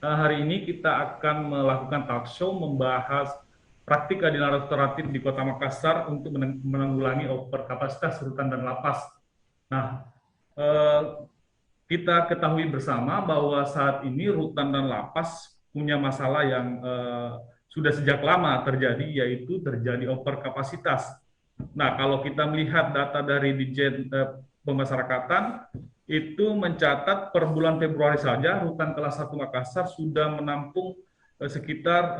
Hari ini kita akan melakukan talk show membahas praktik keadilan restoratif di Kota Makassar untuk menanggulangi overkapasitas rutan dan lapas. Nah, eh, kita ketahui bersama bahwa saat ini rutan dan lapas punya masalah yang sudah sejak lama terjadi, yaitu terjadi overkapasitas. Nah, kalau kita melihat data dari Ditjen Pemasyarakatan, itu mencatat per bulan Februari saja rutan kelas 1 Makassar sudah menampung sekitar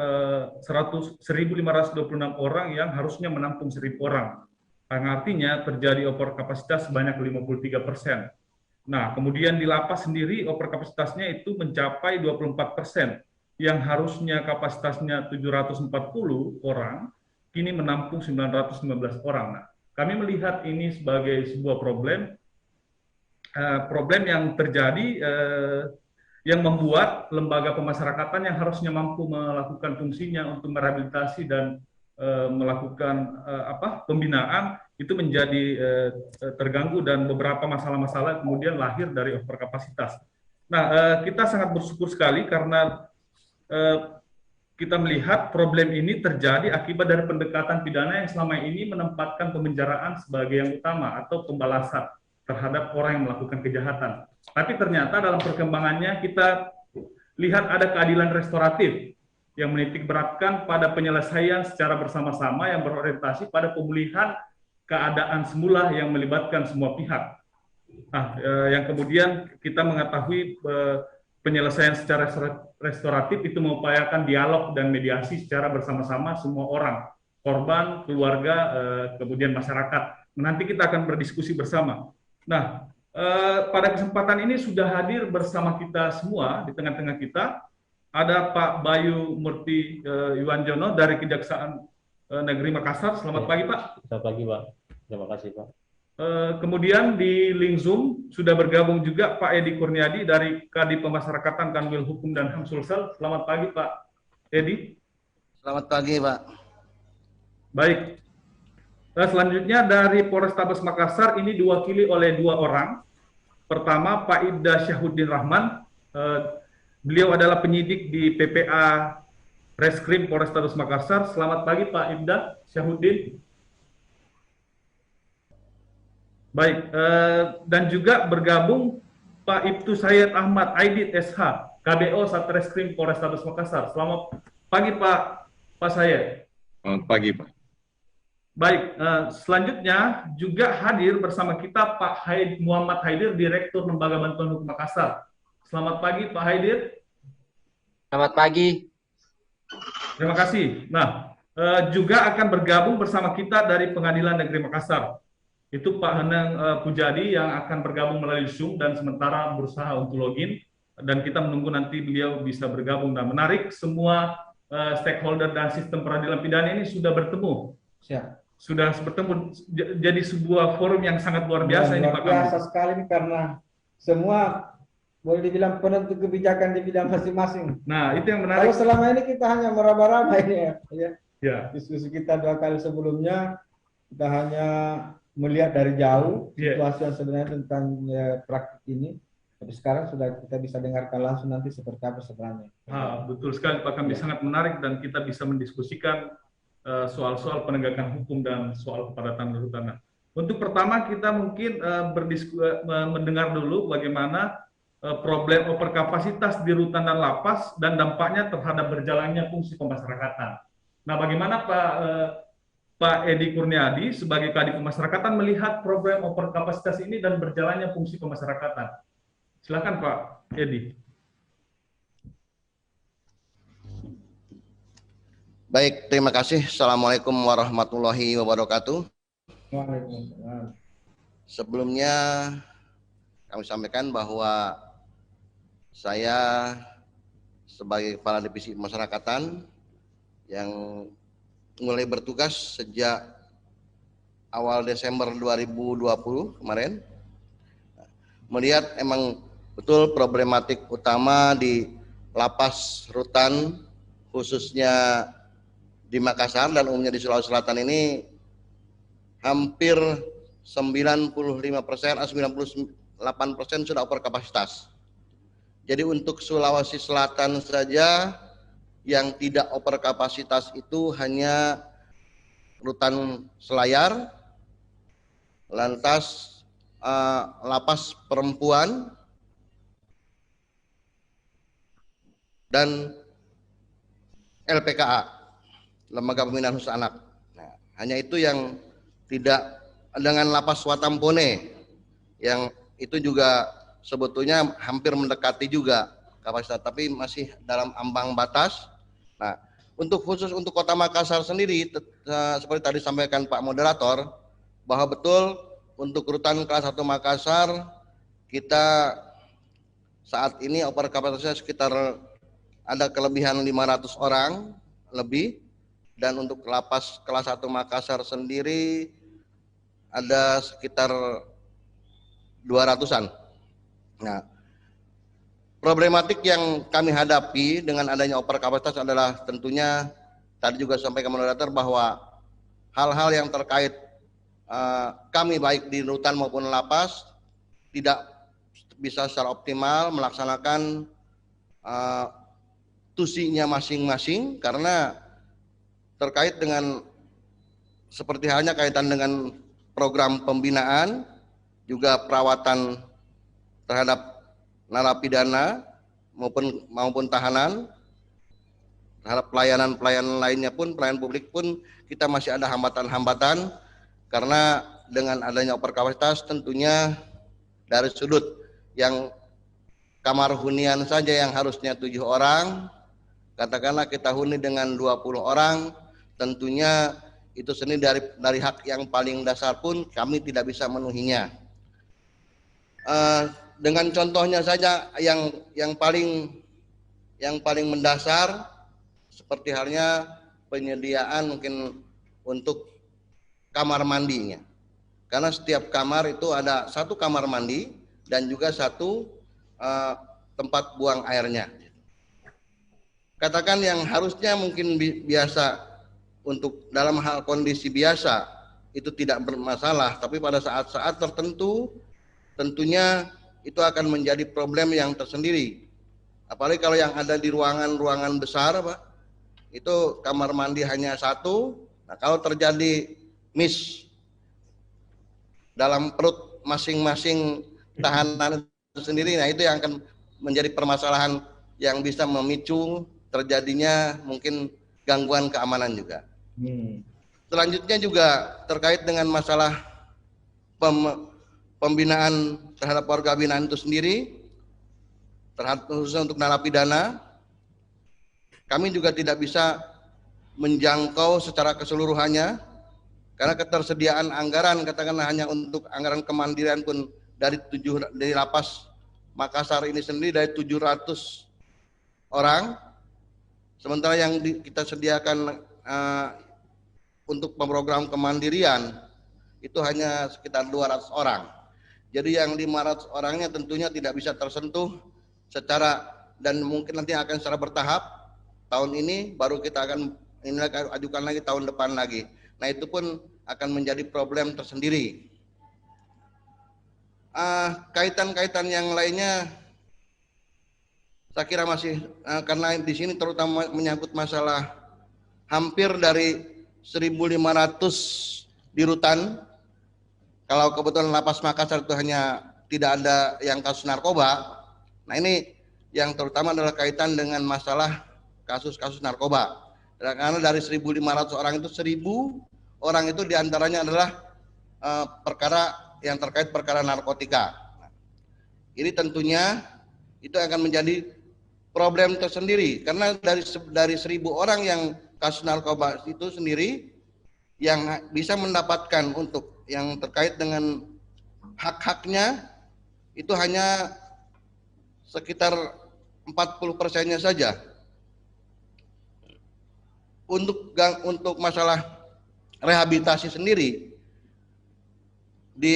1.526 orang yang harusnya menampung 1.000 orang. Yang artinya terjadi overkapasitas sebanyak 53%. Nah, kemudian di lapas sendiri overkapasitasnya itu mencapai 24%, yang harusnya kapasitasnya 740 orang, kini menampung 919 orang. Nah, kami melihat ini sebagai sebuah problem yang terjadi, yang membuat lembaga pemasyarakatan yang harusnya mampu melakukan fungsinya untuk merehabilitasi dan melakukan pembinaan itu menjadi terganggu, dan beberapa masalah-masalah kemudian lahir dari overkapasitas. Nah, kita sangat bersyukur sekali karena kita melihat problem ini terjadi akibat dari pendekatan pidana yang selama ini menempatkan pemenjaraan sebagai yang utama atau pembalasan terhadap orang yang melakukan kejahatan. Tapi ternyata dalam perkembangannya kita lihat ada keadilan restoratif yang menitik beratkan pada penyelesaian secara bersama-sama yang berorientasi pada pemulihan keadaan semula yang melibatkan semua pihak. Nah, yang kemudian kita mengetahui penyelesaian secara restoratif itu mengupayakan dialog dan mediasi secara bersama-sama semua orang, korban, keluarga, kemudian masyarakat. Nanti kita akan berdiskusi bersama. Nah, pada kesempatan ini sudah hadir bersama kita semua di tengah-tengah kita ada Pak Bayu Murti Yuwanjono dari Kejaksaan Negeri Makassar. Selamat pagi, Pak. Selamat pagi, Pak. Terima kasih, Pak. Kemudian di link Zoom sudah bergabung juga Pak Edi Kurniadi dari Kadif Pemasyarakatan Kanwil Hukum dan HAM Sulsel. Selamat pagi, Pak Edi. Selamat pagi, Pak. Baik. Selanjutnya dari Polrestabes Makassar ini diwakili oleh 2 orang. Pertama, Pak Ibda Syahuddin Rahman. Beliau adalah penyidik di PPA Reskrim Polrestabes Makassar. Selamat pagi, Pak Ibda Syahuddin. Baik, dan juga bergabung Pak Ibtu Sayyid Ahmad Aidit SH, KBO Satreskrim Polrestabes Makassar. Selamat pagi, Pak Sayyid. Selamat pagi, Pak. Baik, selanjutnya juga hadir bersama kita Pak Muhammad Haidir, Direktur Lembaga Bantuan Hukum Makassar. Selamat pagi, Pak Haidir. Selamat pagi. Terima kasih. Nah, juga akan bergabung bersama kita dari Pengadilan Negeri Makassar. Itu Pak Heneng Pujadi yang akan bergabung melalui Zoom dan sementara berusaha untuk login. Dan kita menunggu nanti beliau bisa bergabung. Dan menarik, semua stakeholder dan sistem peradilan pidana ini sudah bertemu. Siap. Sudah bertemu, jadi sebuah forum yang sangat luar biasa ini, Pak. Luar biasa sekali ini karena semua boleh dibilang penentu kebijakan di bidang masing-masing. Nah, itu yang menarik. Kalau selama ini kita hanya meraba-raba ini ya. Diskusi kita 2 kali sebelumnya kita hanya melihat dari jauh situasi yang sebenarnya tentang praktik ini. Tapi sekarang sudah kita bisa dengarkan langsung nanti seperti apa sebenarnya. Betul sekali, Pak. Kami sangat menarik dan kita bisa mendiskusikan soal-soal penegakan hukum dan soal kepadatan rutan. Untuk pertama kita mungkin mendengar dulu bagaimana problem overkapasitas di rutan dan lapas dan dampaknya terhadap berjalannya fungsi pemasyarakatan. Nah, bagaimana Pak Edi Kurniadi sebagai Kadif Pemasyarakatan melihat problem overkapasitas ini dan berjalannya fungsi pemasyarakatan? Silakan, Pak Edi. Baik, terima kasih. Assalamualaikum warahmatullahi wabarakatuh. Waalaikumsalam. Sebelumnya kami sampaikan bahwa saya sebagai Kepala Divisi Pemasyarakatan yang mulai bertugas sejak awal Desember 2020 kemarin, melihat emang betul problematik utama di lapas rutan khususnya di Makassar dan umumnya di Sulawesi Selatan ini hampir 95%, 98% sudah overkapasitas. Jadi untuk Sulawesi Selatan saja yang tidak over kapasitas itu hanya rutan Selayar, lantas lapas perempuan, dan LPKA, Lembaga Pembinaan Khusus Anak. Nah, hanya itu yang tidak, dengan lapas Watampone yang itu juga sebetulnya hampir mendekati juga kapasitas, tapi masih dalam ambang batas. Nah, khusus untuk Kota Makassar sendiri, seperti tadi sampaikan Pak Moderator, bahwa betul untuk rutan kelas 1 Makassar kita saat ini over kapasitasnya sekitar ada kelebihan 500 orang lebih, dan untuk lapas kelas 1 Makassar sendiri ada sekitar 200-an. Nah, problematik yang kami hadapi dengan adanya over kapasitas adalah tentunya tadi juga sampaikan moderator bahwa hal-hal yang terkait kami baik di rutan maupun lapas tidak bisa secara optimal melaksanakan tusinya masing-masing, karena terkait dengan seperti halnya kaitan dengan program pembinaan, juga perawatan terhadap narapidana maupun tahanan, terhadap pelayanan lainnya pun, pelayanan publik pun kita masih ada hambatan-hambatan, karena dengan adanya over kapasitas tentunya dari sudut yang kamar hunian saja yang harusnya 7 orang, katakanlah kita huni dengan 20 orang, tentunya itu sendiri dari hak yang paling dasar pun kami tidak bisa memenuhinya. Dengan contohnya saja yang paling mendasar seperti halnya penyediaan mungkin untuk kamar mandinya, karena setiap kamar itu ada 1 kamar mandi dan juga 1 tempat buang airnya. Katakan yang harusnya mungkin biasa untuk dalam hal kondisi biasa itu tidak bermasalah, tapi pada saat-saat tertentu tentunya itu akan menjadi problem yang tersendiri. Apalagi kalau yang ada di ruangan-ruangan besar, Pak, itu kamar mandi hanya 1. Nah, kalau terjadi miss dalam perut masing-masing tahanan itu sendiri, nah itu yang akan menjadi permasalahan yang bisa memicu terjadinya mungkin gangguan keamanan juga. Selanjutnya juga terkait dengan masalah pembinaan terhadap warga binaan itu sendiri, khususnya untuk narapidana, kami juga tidak bisa menjangkau secara keseluruhannya, karena ketersediaan anggaran katakanlah hanya untuk anggaran kemandirian pun dari lapas Makassar ini sendiri dari 700 orang, sementara yang kita sediakan untuk program kemandirian itu hanya sekitar 200 orang. Jadi yang 500 orangnya tentunya tidak bisa tersentuh secara, dan mungkin nanti akan secara bertahap. Tahun ini baru kita akan ajukan lagi tahun depan lagi. Nah, itu pun akan menjadi problem tersendiri. Kaitan-kaitan yang lainnya saya kira masih karena di sini terutama menyangkut masalah hampir dari 1.500 di rutan. Kalau kebetulan lapas Makassar itu hanya tidak ada yang kasus narkoba. Nah, ini yang terutama adalah kaitan dengan masalah kasus-kasus narkoba. Karena dari 1.500 orang itu 1.000 orang itu diantaranya adalah perkara yang terkait perkara narkotika. Nah, ini tentunya itu akan menjadi problem tersendiri, karena dari 1.000 orang yang kasus narkoba itu sendiri yang bisa mendapatkan untuk yang terkait dengan hak-haknya itu hanya sekitar 40%-nya saja. Untuk masalah rehabilitasi sendiri di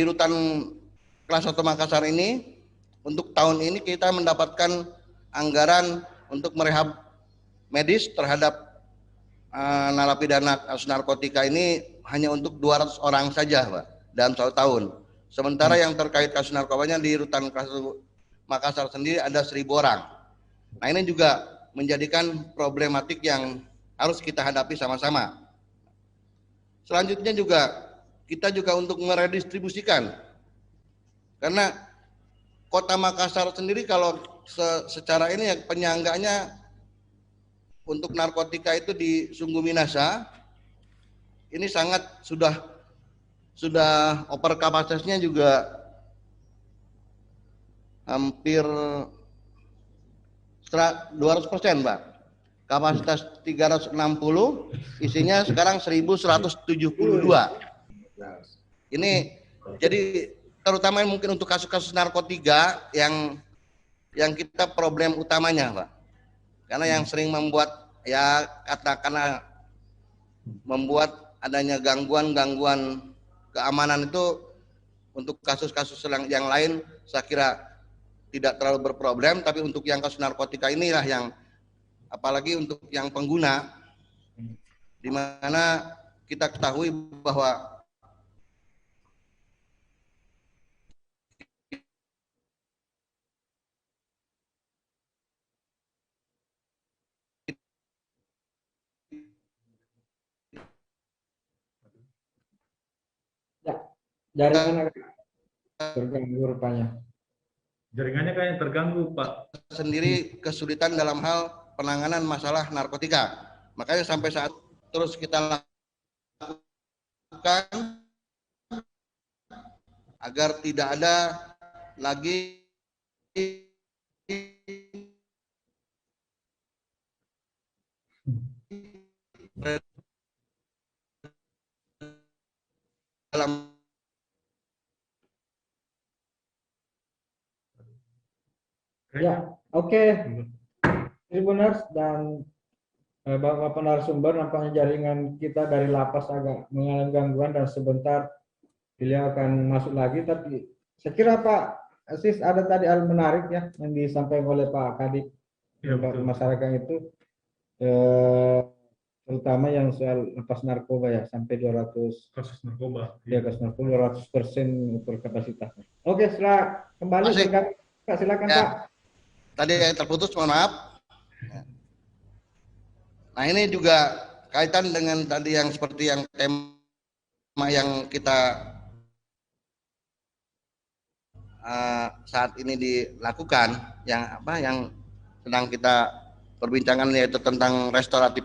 rutan kelas 1 Makassar ini, untuk tahun ini kita mendapatkan anggaran untuk merehab medis terhadap narapidana kasus narkotika ini hanya untuk 200 orang saja, Pak, dalam 1 tahun. Sementara yang terkait kasus narkobanya di rutan kelas 1 Makassar sendiri ada 1.000 orang. Nah, ini juga menjadikan problematik yang harus kita hadapi sama-sama. Selanjutnya juga kita juga untuk meredistribusikan, karena Kota Makassar sendiri kalau secara ini ya penyangganya untuk narkotika itu di Sungguh Minasa ini sangat sudah over kapasitasnya juga hampir 200%, Pak. Kapasitas 360, isinya sekarang 1.172. Ini jadi terutama mungkin untuk kasus-kasus narkotika yang kita problem utamanya, Pak. Karena yang sering membuat ya katakanlah membuat adanya gangguan keamanan itu untuk kasus-kasus yang lain saya kira tidak terlalu berproblem, tapi untuk yang kasus narkotika inilah yang apalagi untuk yang pengguna, di mana kita ketahui bahwa jaringan terganggu rupanya. Jaringannya kayaknya terganggu, Pak. Sendiri kesulitan dalam hal penanganan masalah narkotika. Makanya sampai saat terus kita lakukan agar tidak ada lagi dalam Ya, oke. Tribuners dan Bapak narasumber, nampaknya jaringan kita dari lapas agak mengalami gangguan dan sebentar beliau akan masuk lagi. Tapi saya kira Pak Asis ada tadi hal menarik ya yang disampaikan oleh Pak Kadip Ya, betul. masyarakat itu, terutama yang soal lepas narkoba ya sampai 200 Kasus narkoba. ya kasus narkoba 200% ukur kapasitasnya. Oke, setelah kembali Pak, silakan ya. Pak. Tadi yang terputus, mohon maaf. Nah, ini juga kaitan dengan tadi yang seperti yang tema yang kita saat ini dilakukan, yang sedang kita perbincangkan, yaitu tentang restoratif.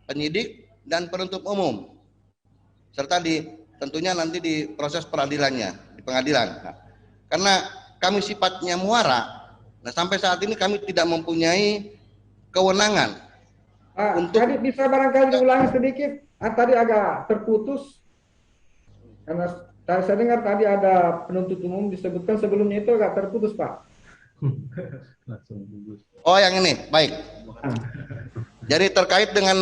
Penyidik dan penuntut umum, serta tentunya nanti di proses peradilannya, di pengadilan. Nah, karena kami sifatnya muara, nah sampai saat ini kami tidak mempunyai kewenangan. Tadi bisa barangkali diulangi sedikit, tadi agak terputus, karena saya dengar tadi ada penuntut umum disebutkan, sebelumnya itu agak terputus Pak. Oh, yang ini, baik. Jadi terkait dengan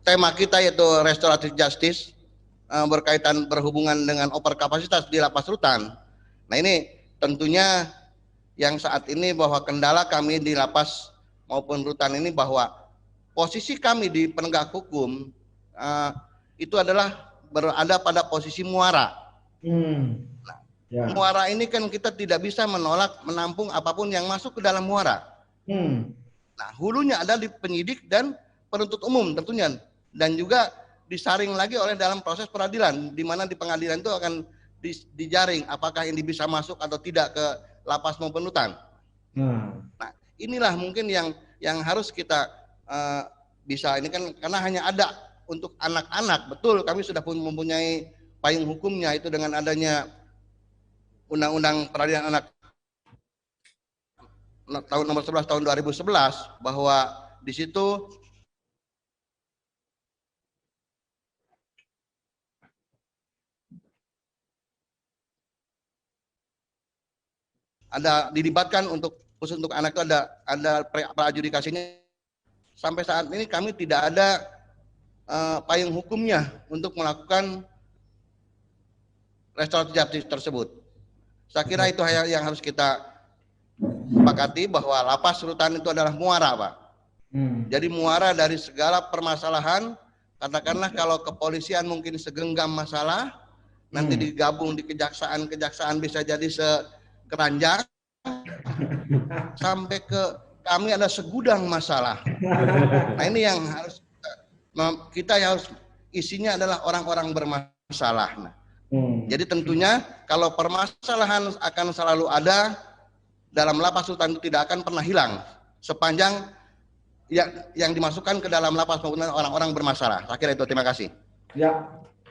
tema kita yaitu restoratif justice, berhubungan dengan overkapasitas di lapas rutan. Nah, ini tentunya yang saat ini bahwa kendala kami di lapas maupun rutan ini bahwa posisi kami di penegak hukum itu adalah berada pada posisi muara. Nah, ya. Muara ini kan kita tidak bisa menolak menampung apapun yang masuk ke dalam muara. Nah, hulunya ada di penyidik dan penuntut umum tentunya, dan juga disaring lagi oleh dalam proses peradilan, di mana di pengadilan itu akan dijaring apakah ini bisa masuk atau tidak ke lapas maupun rutan. Nah, inilah mungkin yang harus kita bisa ini kan, karena hanya ada untuk anak-anak. Betul, kami sudah mempunyai payung hukumnya itu dengan adanya Undang-Undang Peradilan Anak tahun nomor 11 tahun 2011, bahwa di situ ada dilibatkan untuk khusus untuk anak itu ada pra-adjudikasinya. Sampai saat ini kami tidak ada payung hukumnya untuk melakukan restoratif justice tersebut. Saya kira itu yang harus kita sepakati bahwa lapas rutan itu adalah muara, Pak. Jadi muara dari segala permasalahan. Katakanlah kalau kepolisian mungkin segenggam masalah, nanti digabung di kejaksaan bisa jadi sekeranjang, sampai ke kami ada segudang masalah. Nah ini yang harus kita yang harus isinya adalah orang-orang bermasalah. Nah, jadi tentunya kalau permasalahan akan selalu ada dalam lapas rutan itu tidak akan pernah hilang sepanjang yang dimasukkan ke dalam lapas maupun orang-orang bermasalah. Saya kira itu, terima kasih. Ya.